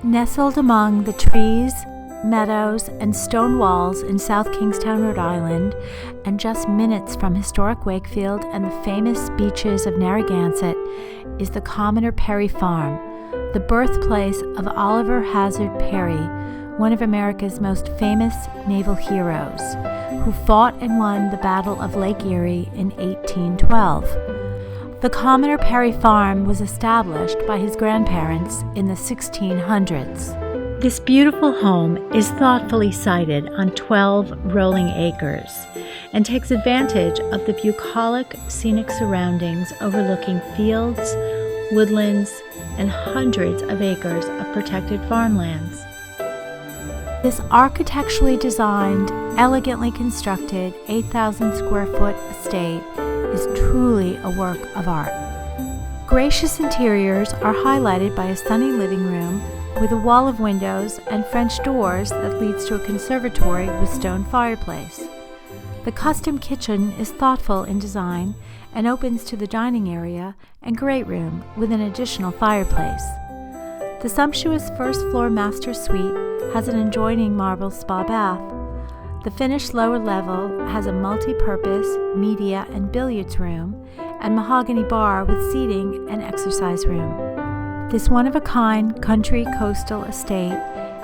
Nestled among the trees, meadows, and stone walls in South Kingstown, Rhode Island, and just minutes from historic Wakefield and the famous beaches of Narragansett, is the Commodore Perry Farm, the birthplace of Oliver Hazard Perry, one of America's most famous naval heroes, who fought and won the Battle of Lake Erie in 1812. The Commodore Perry Farm was established by his grandparents in the 1600s. This beautiful home is thoughtfully sited on 12 rolling acres and takes advantage of the bucolic scenic surroundings overlooking fields, woodlands, and hundreds of acres of protected farmlands. This architecturally designed, elegantly constructed 8,000 square foot estate is truly a work of art. Gracious interiors are highlighted by a stunning living room with a wall of windows and French doors that leads to a conservatory with stone fireplace. The custom kitchen is thoughtful in design and opens to the dining area and great room with an additional fireplace. The sumptuous first-floor master suite has an adjoining marble spa bath. The finished lower level has a multi-purpose media and billiards room and mahogany bar with seating and exercise room. This one-of-a-kind country coastal estate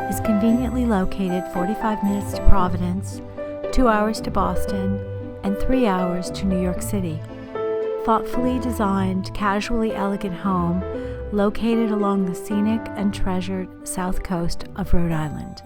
is conveniently located 45 minutes to Providence, 2 hours to Boston, and 3 hours to New York City. Thoughtfully designed, casually elegant home located along the scenic and treasured south coast of Rhode Island.